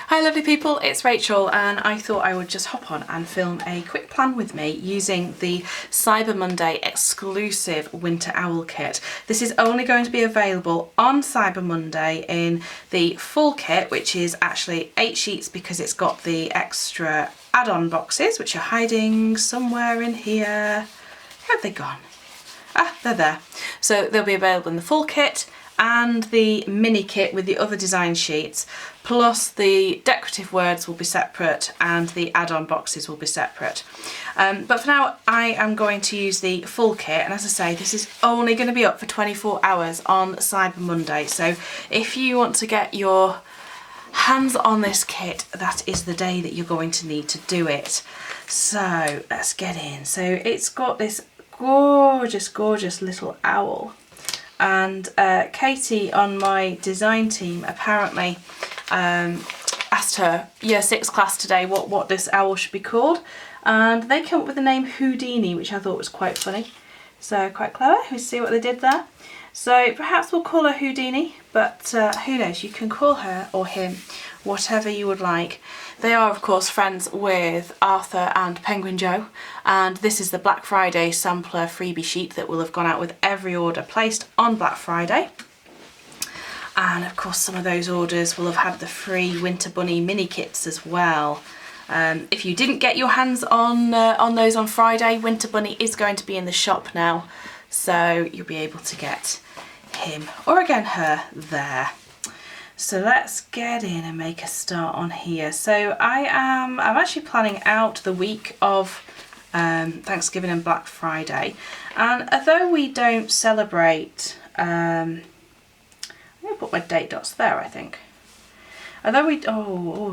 Hi lovely people, it's Rachel and I thought I would just hop on and film a quick plan with me using the Cyber Monday exclusive Winter Owl kit. This is only going to be available on Cyber Monday in the full kit, which is actually 8 sheets because it's got the extra add-on boxes which are hiding somewhere in here. Where have they gone? Ah, they're there. So they'll be available in the full kit and the mini kit with the other design sheets, plus the decorative words will be separate and the add-on boxes will be separate. But for now I am going to use the full kit, and as I say, this is only going to be up for 24 hours on Cyber Monday, so if you want to get your hands on this kit, that is the day that you're going to need to do it. So let's get in. So it's got this gorgeous little owl, and Katie on my design team apparently asked her year 6 class today what this owl should be called, and they came up with the name Houdini, which I thought was quite funny, so quite clever. We see what they did there. So perhaps we'll call her Houdini, but who knows, you can call her or him whatever you would like. They are of course friends with Arthur and Penguin Joe, and this is the Black Friday sampler freebie sheet that will have gone out with every order placed on Black Friday. And of course some of those orders will have had the free Winter Bunny mini kits as well. If you didn't get your hands on those on Friday, Winter Bunny is going to be in the shop now, so you'll be able to get him, or again her, there. So let's get in and make a start on here. So I'm actually planning out the week of Thanksgiving and Black Friday, and although we don't celebrate, I'm going to put my date dots there, I think. Although we,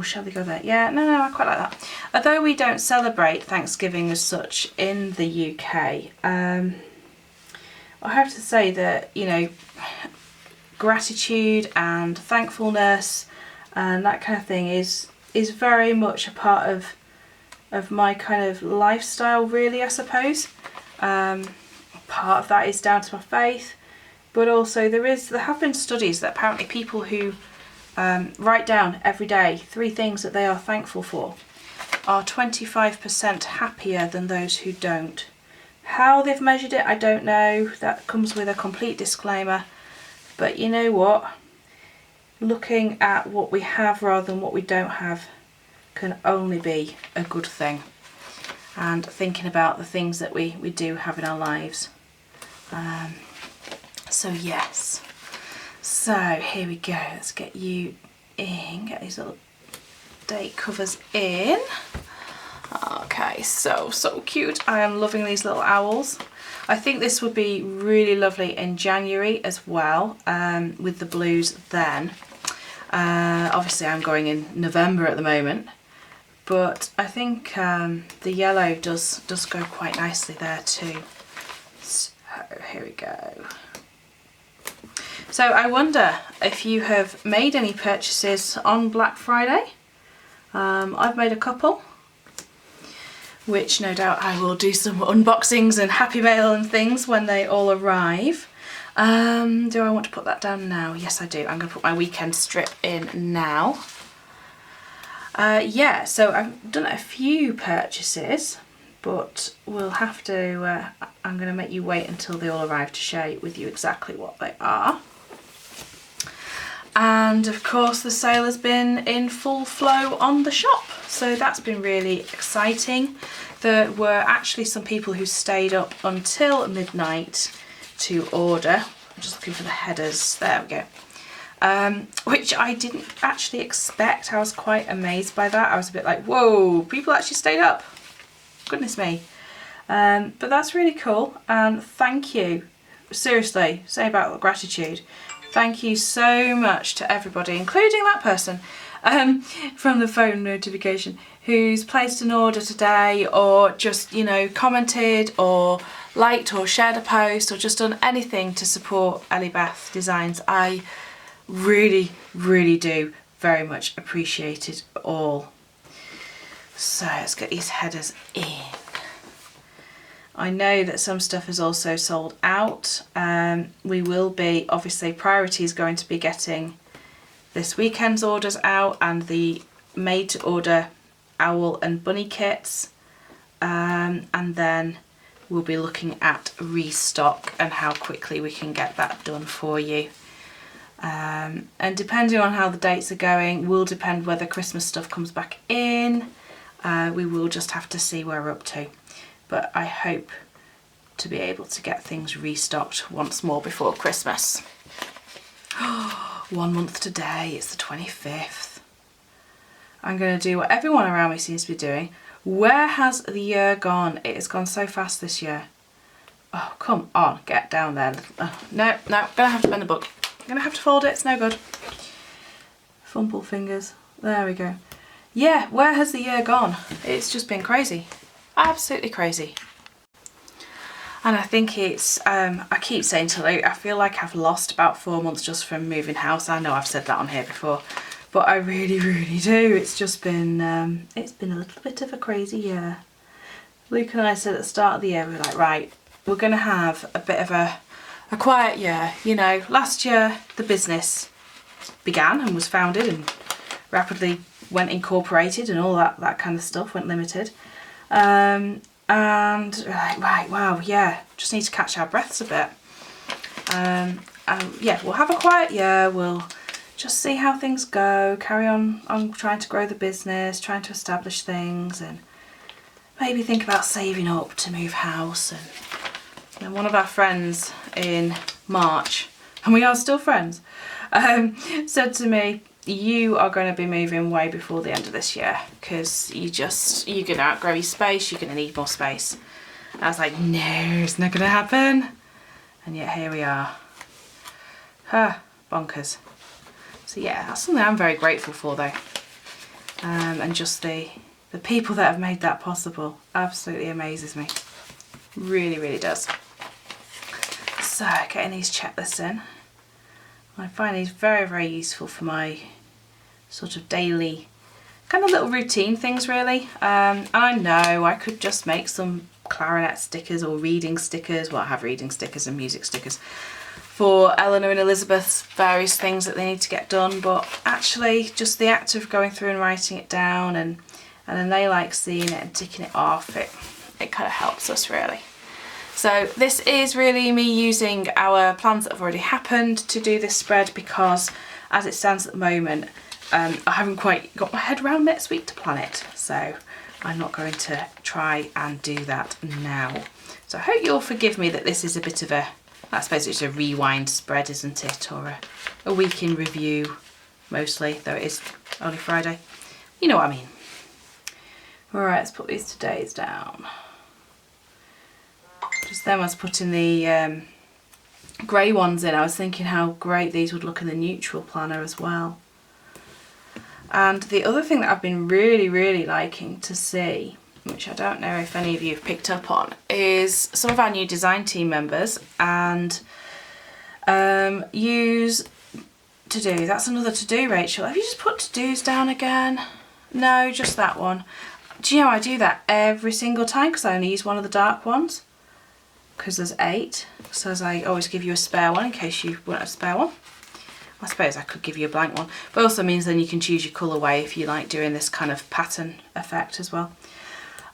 shall we go there? Yeah, no, I quite like that. Although we don't celebrate Thanksgiving as such in the UK, I have to say that, you know, gratitude and thankfulness and that kind of thing is very much a part of my kind of lifestyle, really, I suppose. Part of that is down to my faith, but also there have been studies that apparently people who write down every day 3 things that they are thankful for are 25% happier than those who don't. How they've measured it, I don't know. That comes with a complete disclaimer. But you know what? Looking at what we have rather than what we don't have can only be a good thing. And thinking about the things that we do have in our lives. So yes. So here we go. Let's get you in. Get these little date covers in. Okay, so cute. I am loving these little owls. I think this would be really lovely in January as well, with the blues then. Obviously I'm going in November at the moment, but I think the yellow does go quite nicely there too. So here we go. So I wonder if you have made any purchases on Black Friday. I've made a couple, which no doubt I will do some unboxings and happy mail and things when they all arrive. Do I want to put that down now? Yes I do. I'm going to put my weekend strip in now. Yeah, so I've done a few purchases, but we'll have to, I'm going to make you wait until they all arrive to share with you exactly what they are. And of course the sale has been in full flow on the shop, so that's been really exciting. There were actually some people who stayed up until midnight to order. I'm just looking for the headers, there we go. Which I didn't actually expect. I was quite amazed by that. I was a bit like, whoa, people actually stayed up, goodness me. But that's really cool, and thank you, seriously, say about gratitude. Thank you so much to everybody, including that person from the phone notification who's placed an order today, or just, you know, commented or liked or shared a post or just done anything to support EllieBeth Designs. I really do very much appreciate it all. So let's get these headers in. I know that some stuff is also sold out. We will be, obviously priority is going to be getting this weekend's orders out and the made to order owl and bunny kits, and then we'll be looking at restock and how quickly we can get that done for you. And depending on how the dates are going will depend whether Christmas stuff comes back in. We will just have to see where we're up to, but I hope to be able to get things restocked once more before Christmas. 1 month today, it's the 25th. I'm going to do what everyone around me seems to be doing. Where has the year gone? It has gone so fast this year. Oh, come on, get down there. Oh, no, gonna have to bend the book. Gonna have to fold it, it's no good. Fumble fingers, there we go. Yeah, where has the year gone? It's just been crazy, absolutely crazy. And I think it's, I keep saying to Luke, I feel like I've lost about 4 months just from moving house. I know I've said that on here before, but I really, really do. It's just been, it's been a little bit of a crazy year. Luke and I said at the start of the year, we were like, right, we're gonna have a bit of a quiet year. You know, last year the business began and was founded and rapidly went incorporated and all that kind of stuff, went limited. And we're like, right, wow, yeah, just need to catch our breaths a bit. Yeah, we'll have a quiet year, we'll just see how things go, carry on trying to grow the business, trying to establish things, and maybe think about saving up to move house. And one of our friends in March, and we are still friends, said to me, you are going to be moving way before the end of this year because you're going to outgrow your space, you're going to need more space. And I was like, no, it's not going to happen. And yet here we are. Bonkers. So yeah, that's something I'm very grateful for though. And just the people that have made that possible absolutely amazes me. Really, really does. So getting these checklists in. I find these very, very useful for my sort of daily kind of little routine things really. And I know I could just make some clarinet stickers or reading stickers. Well, I have reading stickers and music stickers for Eleanor and Elizabeth's various things that they need to get done, but actually just the act of going through and writing it down and then they like seeing it and ticking it off, it kind of helps us really. So this is really me using our plans that have already happened to do this spread because as it stands at the moment, I haven't quite got my head around next week to plan it. So I'm not going to try and do that now. So I hope you'll forgive me that this is a bit of a, I suppose it's a rewind spread, isn't it? Or a week in review, mostly, though it is only Friday. You know what I mean. All right, let's put these today's down. Just then I was putting the grey ones in, I was thinking how great these would look in the neutral planner as well. And the other thing that I've been really, really liking to see, which I don't know if any of you have picked up on, is some of our new design team members and use to-do. That's another to-do, Rachel. Have you just put to-dos down again? No, just that one. Do you know I do that every single time because I only use one of the dark ones? Because there's 8, so as I always give you a spare one in case you want a spare one. I suppose I could give you a blank one, but also means then you can choose your colourway if you like doing this kind of pattern effect as well.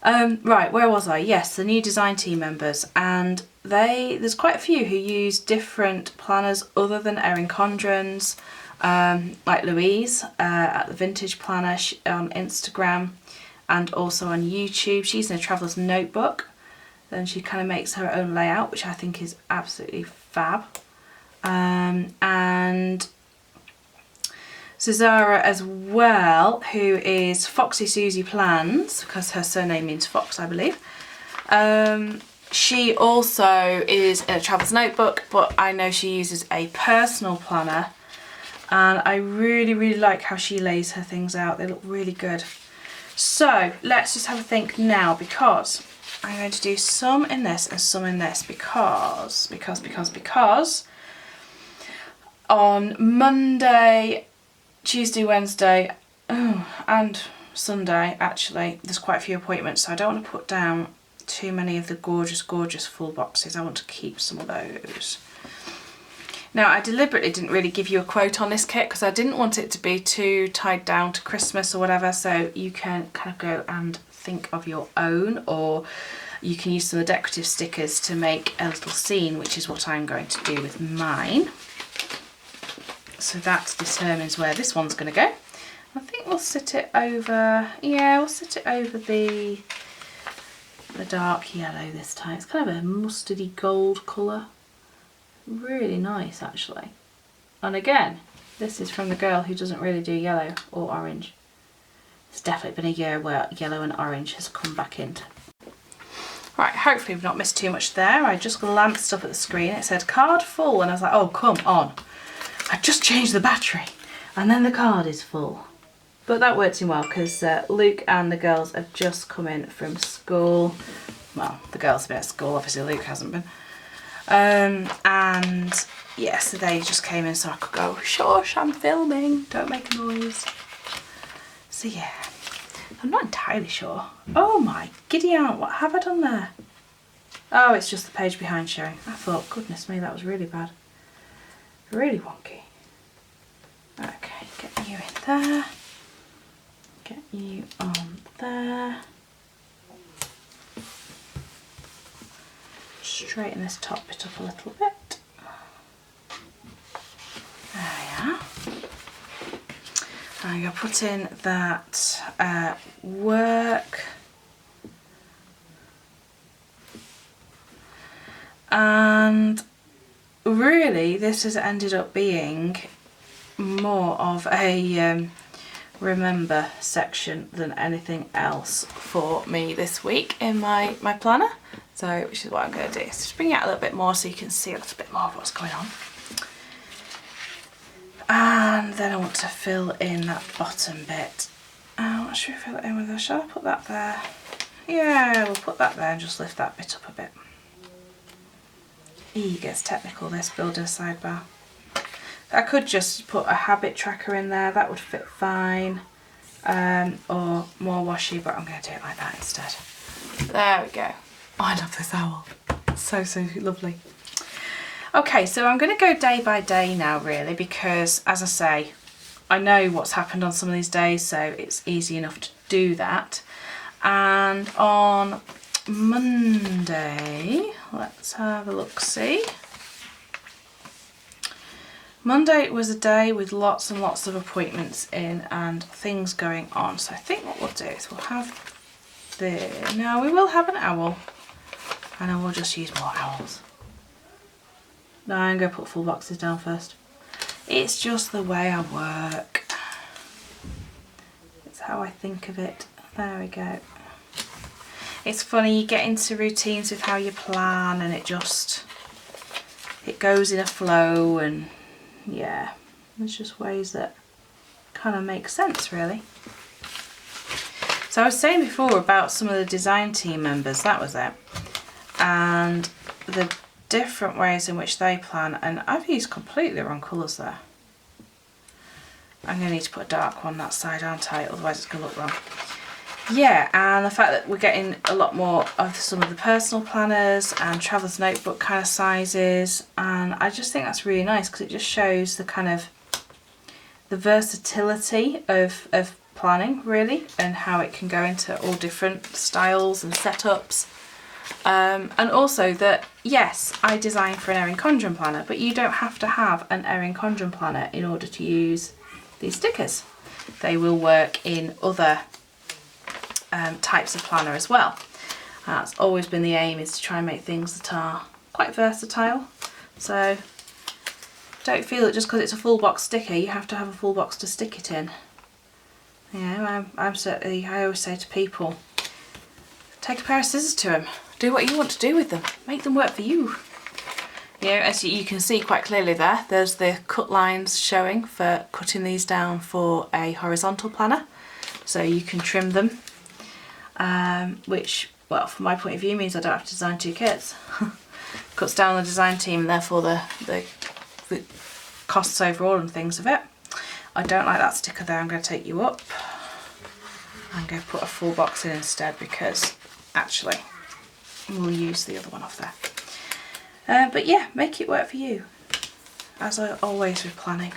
Right, where was I? Yes, the new design team members, and there's quite a few who use different planners other than Erin Condren's, like Louise at the Vintage Planner on Instagram and also on YouTube. She's in a traveller's notebook. Then she kind of makes her own layout, which I think is absolutely fab. And Cesara as well, who is Foxy Susie Plans, because her surname means fox, I believe. She also is in a traveller's notebook, but I know she uses a personal planner. And I really, really like how she lays her things out. They look really good. So let's just have a think now, because I'm going to do some in this and some in this because on Monday, Tuesday, Wednesday, and Sunday actually, there's quite a few appointments, so I don't want to put down too many of the gorgeous, gorgeous full boxes. I want to keep some of those. Now, I deliberately didn't really give you a quote on this kit because I didn't want it to be too tied down to Christmas or whatever, so you can kind of go and think of your own, or you can use some of the decorative stickers to make a little scene, which is what I'm going to do with mine. So that determines where this one's going to go. I think we'll sit it over, yeah, we'll sit it over the dark yellow this time. It's kind of a mustardy gold colour. Really nice, actually. And again, this is from the girl who doesn't really do yellow or orange. It's definitely been a year where yellow and orange has come back into. Right, hopefully we've not missed too much there. I just glanced up at the screen. It said card full, and I was like, oh, come on. I just changed the battery, and then the card is full. But that worked in well because Luke and the girls have just come in from school. Well, the girls have been at school, obviously Luke hasn't been. And yeah, so they just came in so I could go, shush, I'm filming, don't make a noise. So yeah, I'm not entirely sure. Oh my giddy aunt, what have I done there? Oh, it's just the page behind showing. I thought, goodness me, that was really bad. Really wonky. Okay, get you in there. Get you on there. Straighten this top bit up a little bit. There we are. I'm going to put in that work. And really this has ended up being more of a remember section than anything else for me this week in my planner. So, which is what I'm going to do. So just bring it out a little bit more so you can see a little bit more of what's going on. And then I want to fill in that bottom bit. What should we fill it in with? Shall I put that there? Yeah, we'll put that there and just lift that bit up a bit. It gets technical, this building a sidebar. I could just put a habit tracker in there, that would fit fine. Or more washi, but I'm going to do it like that instead. There we go. Oh, I love this owl. So lovely. Okay, so I'm going to go day by day now really, because as I say, I know what's happened on some of these days, so it's easy enough to do that. And on Monday, let's have a look-see. Monday was a day with lots and lots of appointments in and things going on. So I think what we'll do is we'll have the, now we will have an owl, and then we'll just use more owls. No, I'm going to put full boxes down first. It's just the way I work. It's how I think of it. There we go. It's funny, you get into routines with how you plan and it goes in a flow, and yeah, there's just ways that kind of make sense really. So I was saying before about some of the design team members, that was it. And the different ways in which they plan, and I've used completely the wrong colours there. I'm going to need to put a dark one that side, aren't I? Otherwise it's going to look wrong. Yeah, and the fact that we're getting a lot more of some of the personal planners and traveller's notebook kind of sizes, and I just think that's really nice because it just shows the kind of the versatility of planning really, and how it can go into all different styles and setups. And also that, yes, I design for an Erin Condren planner, but you don't have to have an Erin Condren planner in order to use these stickers. They will work in other types of planner as well. That's always been the aim, is to try and make things that are quite versatile. So don't feel that just because it's a full box sticker you have to have a full box to stick it in. You know, I always say to people, take a pair of scissors to them, do what you want to do with them, make them work for you. You know, as you can see quite clearly there's the cut lines showing for cutting these down for a horizontal planner, so you can trim them. Which, well, from my point of view, means I don't have to design two kits. Cuts down the design team and therefore the costs overall and things of it. I don't like that sticker there. I'm going to take you up. I'm going to put a full box in instead, because actually we'll use the other one off there. But yeah, make it work for you. as I always with planning.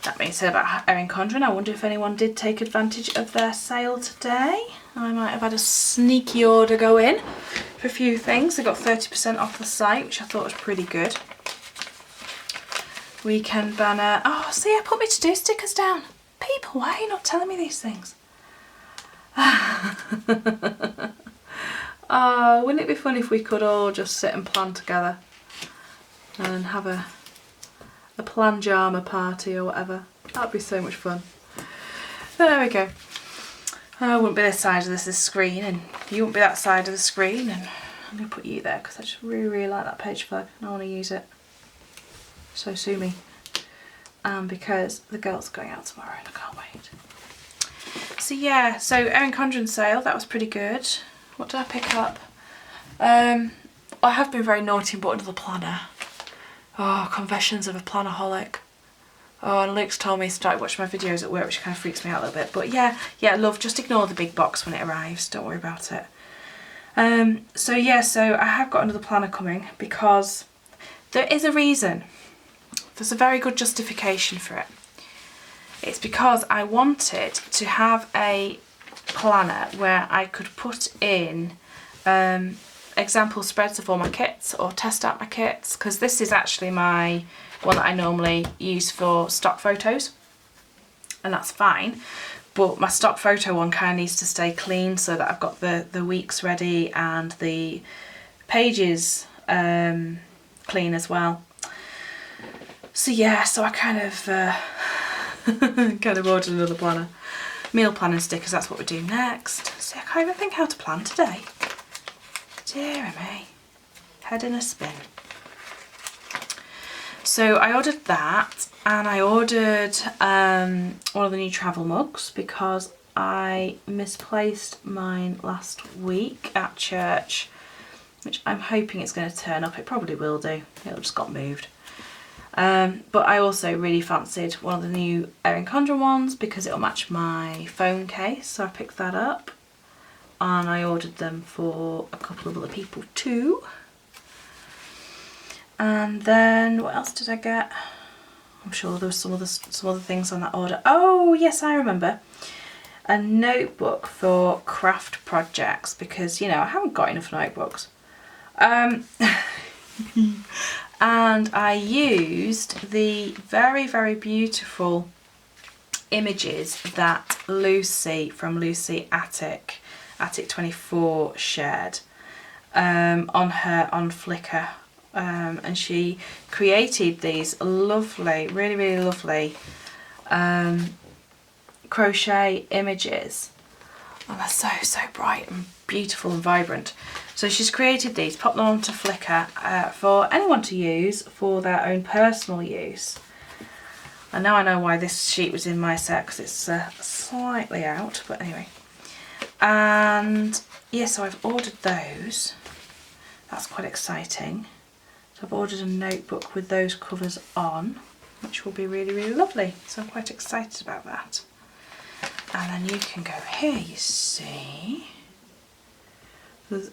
That being said about Erin Condren, I wonder if anyone did take advantage of their sale today. I might have had a sneaky order go in for a few things. They got 30% off the site, which I thought was pretty good. Weekend banner. Oh, see, I put me to-do stickers down. People, why are you not telling me these things? Oh, wouldn't it be fun if we could all just sit and plan together and have a planjama party or whatever? That'd be so much fun. There we go. I wouldn't be this side of this screen, and you wouldn't be that side of the screen, and I'm going to put you there because I just really like that page flag and I want to use it. So sue me. Because the girls are going out tomorrow and I can't wait. So yeah, so Erin Condren sale, that was pretty good. What did I pick up? I have been very naughty and bought another planner. Oh, Confessions of a Plannerholic. Oh, and Luke's told me to start watching my videos at work, which kind of freaks me out a little bit. But yeah, love, just ignore the big box when it arrives. Don't worry about it. So yeah, so I have got another planner coming because there is a reason. There's a very good justification for it. It's because I wanted to have a planner where I could put in example spreads of all my kits or test out my kits, because this is actually my one that I normally use for stock photos, and that's fine, but my stock photo one kind of needs to stay clean so that I've got the weeks ready and the pages clean as well. So yeah, so I kind of ordered another planner. Meal planning stickers, that's what we're doing next. See, I can't even think how to plan today. Dear me. Head in a spin. So I ordered that, and I ordered one of the new travel mugs because I misplaced mine last week at church, which I'm hoping it's going to turn up. It probably will do. It'll just got moved. But I also really fancied one of the new Erin Condren ones because it'll match my phone case, so I picked that up, and I ordered them for a couple of other people too. And then what else did I get? I'm sure there was some other things on that order. Oh yes, I remember. A notebook for craft projects, because you know I haven't got enough notebooks. And I used the very, very beautiful images that Lucy from Lucy Attic 24 shared on Flickr, and she created these lovely, really, really lovely crochet images, and they're so, so bright and beautiful and vibrant. So she's created these, popped them onto Flickr for anyone to use for their own personal use. And now I know why this sheet was in my set, because it's slightly out, but anyway. And yeah, so I've ordered those. That's quite exciting. So I've ordered a notebook with those covers on, which will be really, really lovely. So I'm quite excited about that. And then you can go here, you see. There's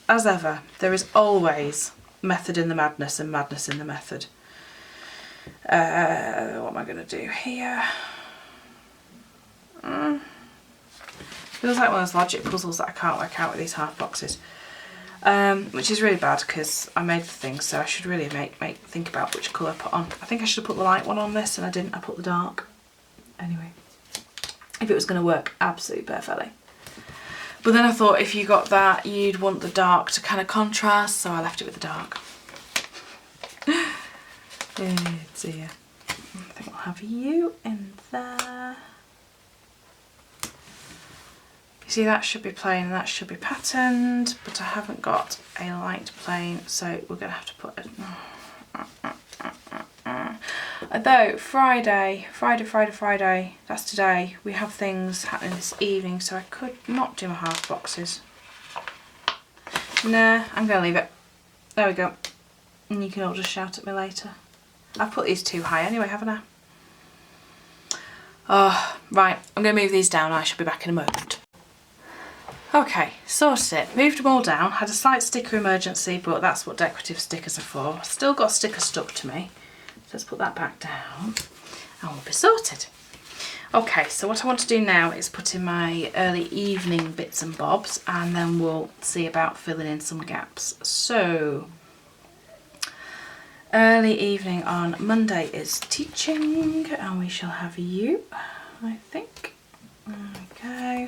as ever, there is always method in the madness and madness in the method. What am I going to do here? Feels like one of those logic puzzles that I can't work out with these half boxes. Which is really bad because I made the thing, so I should really think about which colour I put on. I think I should have put the light one on this, and I didn't. I put the dark. Anyway, if it was going to work absolutely perfectly. But then I thought if you got that, you'd want the dark to kind of contrast, so I left it with the dark. Oh dear. I think I'll have you in there. You see, that should be plain and that should be patterned, but I haven't got a light plain, so we're going to have to put it. Although Friday, that's today, we have things happening this evening, so I could not do my half boxes. Nah, I'm going to leave it. There we go. And you can all just shout at me later. I've put these too high anyway, haven't I? Oh, right, I'm going to move these down. I shall be back in a moment. Okay, sorted it, moved them all down, had a slight sticker emergency, but that's what decorative stickers are for. Still got a sticker stuck to me. So let's put that back down and we'll be sorted. Okay, so what I want to do now is put in my early evening bits and bobs, and then we'll see about filling in some gaps. So, early evening on Monday is teaching, and we shall have you, I think. Okay.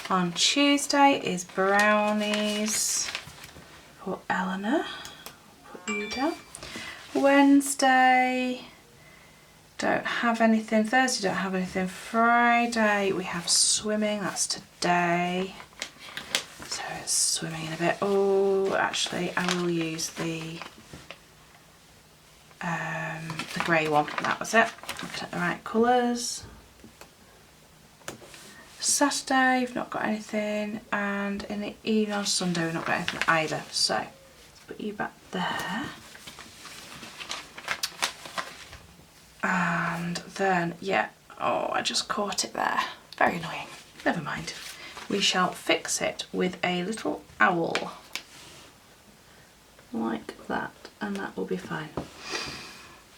On Tuesday is brownies for Eleanor. Put you down. Wednesday, don't have anything. Thursday, don't have anything. Friday, we have swimming. That's today. So it's swimming in a bit. Oh, actually, I will use the grey one. That was it. Looking at the right colours. Saturday, we've not got anything, and in the evening on Sunday, we've not got anything either. So, let's put you back there. And then, yeah, oh, I just caught it there. Very annoying. Never mind. We shall fix it with a little owl. Like that, and that will be fine.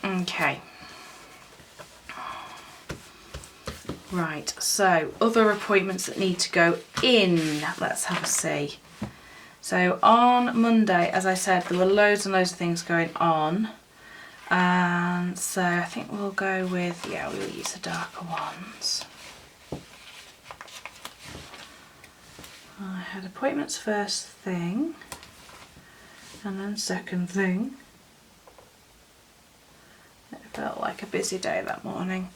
Okay. Right, so other appointments that need to go in. Let's have a see. So on Monday, as I said, there were loads and loads of things going on. And so I think we'll go with, yeah, we'll use the darker ones. I had appointments first thing, and then second thing. It felt like a busy day that morning.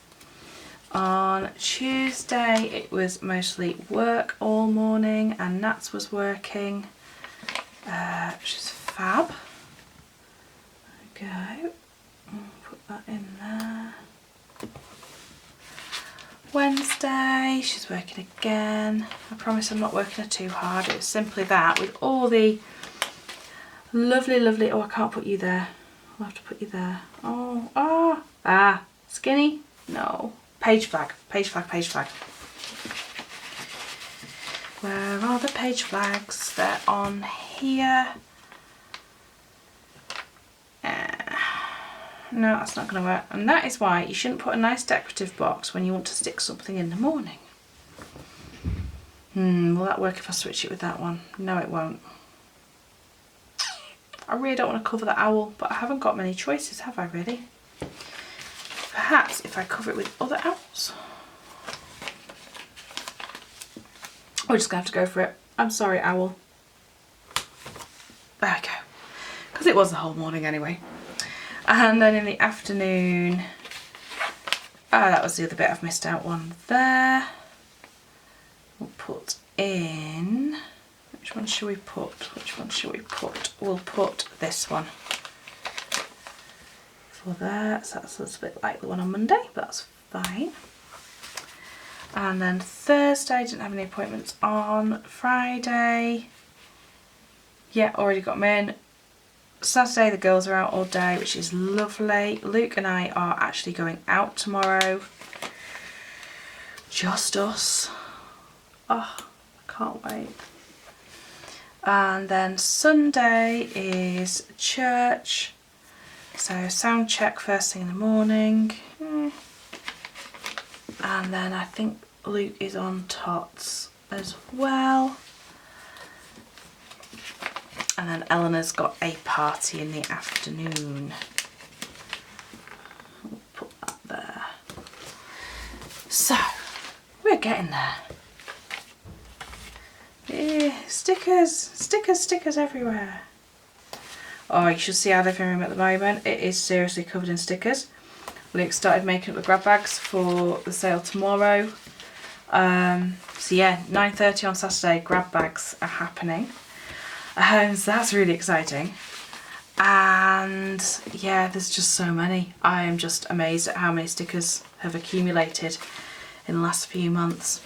On Tuesday it was mostly work all morning, and Nats was working, which is fab. There we go. Put that in there. Wednesday she's working again. I promise I'm not working her too hard. It was simply that with all the lovely, oh, I can't put you there. I'll have to put you there. Skinny? No. Page flag. Where are the page flags? They're on here. No, that's not going to work. And that is why you shouldn't put a nice decorative box when you want to stick something in the morning. Will that work if I switch it with that one? No, it won't. I really don't want to cover the owl, but I haven't got many choices, have I really? Perhaps if I cover it with other owls. We're just going to have to go for it. I'm sorry, owl. There we go. Because it was the whole morning anyway. And then in the afternoon, that was the other bit I've missed out one there. We'll put in, which one shall we put? We'll put this one for there. So that's a little bit like the one on Monday, but that's fine. And then Thursday, didn't have any appointments on. Friday, yeah, already got them in. Saturday the girls are out all day, which is lovely. Luke and I are actually going out tomorrow. Just us. Oh, I can't wait. And then Sunday is church. So sound check first thing in the morning. And then I think Luke is on tots as well. And then Eleanor's got a party in the afternoon. We'll put that there. So, we're getting there. Yeah, stickers everywhere. Oh, you should see our living room at the moment. It is seriously covered in stickers. Luke started making up the grab bags for the sale tomorrow. So yeah, 9:30 on Saturday, grab bags are happening. So that's really exciting. And yeah, there's just so many. I am just amazed at how many stickers have accumulated in the last few months.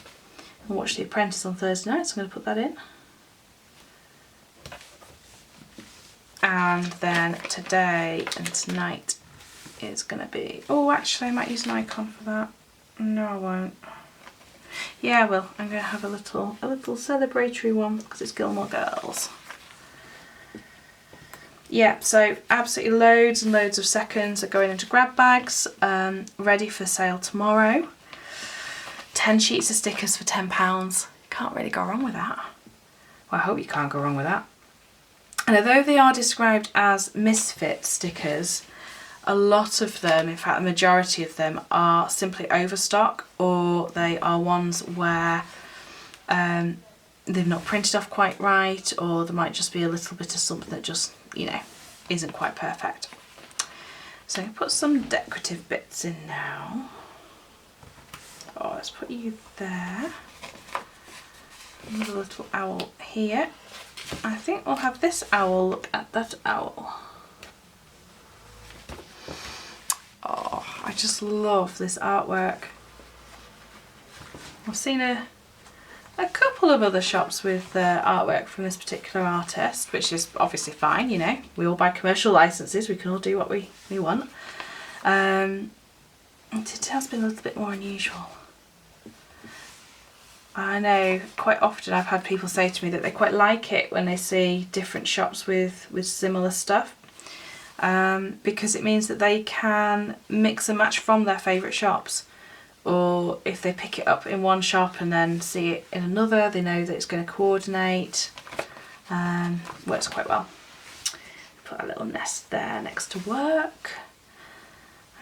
I watched The Apprentice on Thursday night, so I'm going to put that in. And then today and tonight is going to be... Oh, actually I might use an icon for that. No, I won't. Yeah, well, I'm going to have a little celebratory one because it's Gilmore Girls. Yeah, so absolutely loads and loads of seconds are going into grab bags, ready for sale tomorrow. 10 sheets of stickers for £10. Can't really go wrong with that. Well, I hope you can't go wrong with that. And although they are described as misfit stickers, a lot of them, in fact the majority of them, are simply overstock, or they are ones where they've not printed off quite right, or there might just be a little bit of something that just, you know, isn't quite perfect. So I'm going to put some decorative bits in now. Oh, let's put you there. Another little owl here. I think we'll have this owl look at that owl. Oh, I just love this artwork. I've seen a couple of other shops with artwork from this particular artist, which is obviously fine, you know. We all buy commercial licenses, we can all do what we want. It has been a little bit more unusual. I know quite often I've had people say to me that they quite like it when they see different shops with similar stuff, because it means that they can mix and match from their favourite shops, or if they pick it up in one shop and then see it in another, they know that it's going to coordinate. Works quite well. Put a little nest there next to work.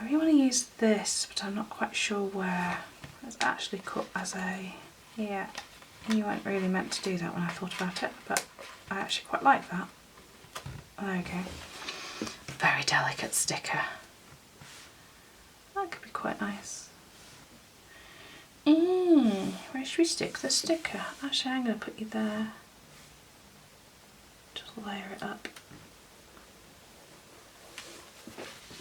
I really want to use this, but I'm not quite sure where. It's actually cut as a... Yeah, you weren't really meant to do that when I thought about it, but I actually quite like that. There we go. Very delicate sticker. That could be quite nice. Where should we stick the sticker? Actually, I'm going to put you there. Just layer it up.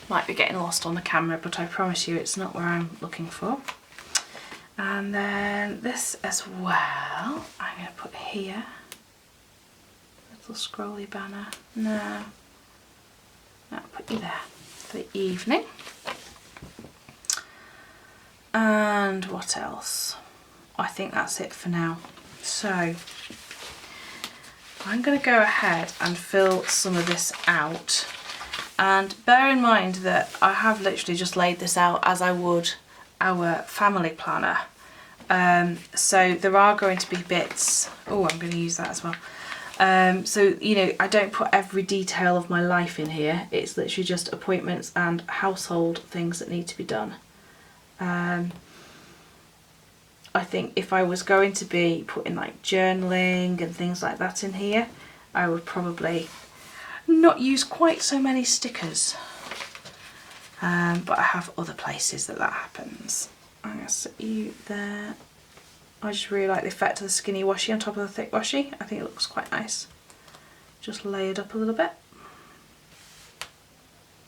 Might be getting lost on the camera, but I promise you it's not where I'm looking for. And then this as well, I'm going to put here. Little scrolly banner. No. I'll put you there for the evening. And what else? I think that's it for now. So I'm going to go ahead and fill some of this out. And bear in mind that I have literally just laid this out as I would our family planner. So there are going to be bits, oh, I'm going to use that as well. So, you know, I don't put every detail of my life in here. It's literally just appointments and household things that need to be done. I think if I was going to be putting like journaling and things like that in here, I would probably not use quite so many stickers. But I have other places that happens. I'm going to set you there. I just really like the effect of the skinny washi on top of the thick washi. I think it looks quite nice. Just layered up a little bit.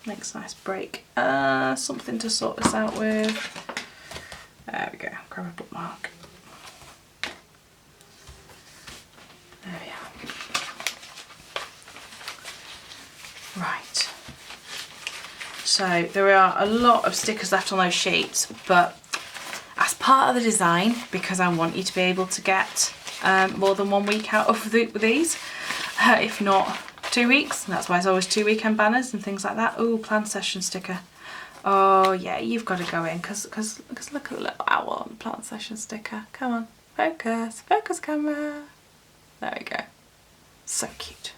Makes a nice break. Something to sort this out with. There we go. Grab a bookmark. There we are. Right. So there are a lot of stickers left on those sheets, but as part of the design, because I want you to be able to get more than 1 week out of these, if not 2 weeks, and that's why it's always 2 weekend banners and things like that. Oh, plan session sticker. Oh yeah, you've got to go in, because look at the little owl on the plan session sticker. Come on, focus, focus camera. There we go. So cute.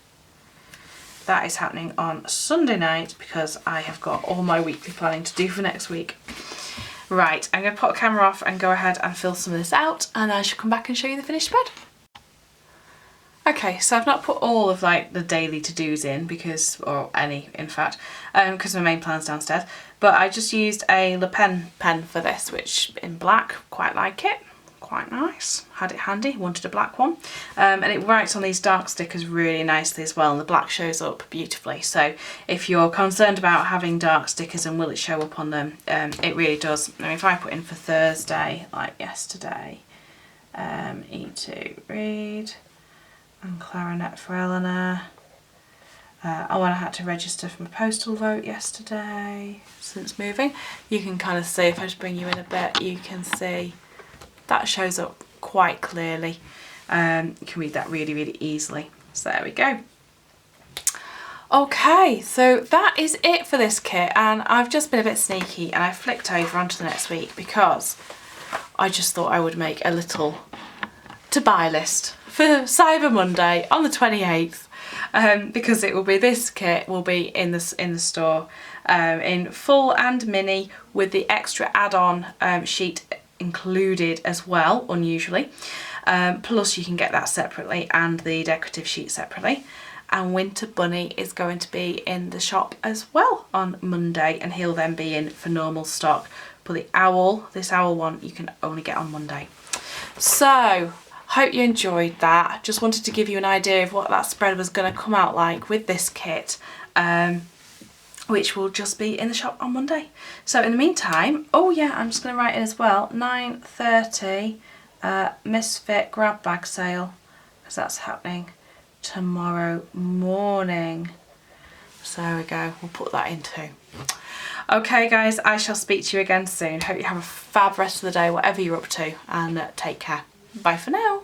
That is happening on Sunday night because I have got all my weekly planning to do for next week. Right, I'm going to put the camera off and go ahead and fill some of this out, and I shall come back and show you the finished spread. Okay, so I've not put all of like the daily to-dos in because, or any in fact, because my main plan's downstairs, but I just used a Le Pen pen for this, which in black, quite like it. Quite nice, had it handy, wanted a black one, and it writes on these dark stickers really nicely as well, and the black shows up beautifully. So if you're concerned about having dark stickers and will it show up on them, it really does. I mean, if I put in for Thursday, like yesterday, E2 read and clarinet for Eleanor. Oh, and I had to register for my postal vote yesterday since moving. You can kind of see, if I just bring you in a bit, you can see that shows up quite clearly. You can read that really, really easily. So there we go. Okay, so that is it for this kit, and I've just been a bit sneaky and I flicked over onto the next week because I just thought I would make a little to buy list for Cyber Monday on the 28th, because it will be, this kit will be in the store in full and mini with the extra add-on sheet included as well, unusually. Plus you can get that separately and the decorative sheet separately. And Winter Bunny is going to be in the shop as well on Monday, and he'll then be in for normal stock. But the owl, this owl one, you can only get on Monday. So, hope you enjoyed that. Just wanted to give you an idea of what that spread was going to come out like with this kit, which will just be in the shop on Monday. So in the meantime, oh yeah, I'm just going to write in as well, 9:30 Misfit grab bag sale, because that's happening tomorrow morning. So there we go, we'll put that in too. Okay guys, I shall speak to you again soon. Hope you have a fab rest of the day, whatever you're up to, and take care. Bye for now.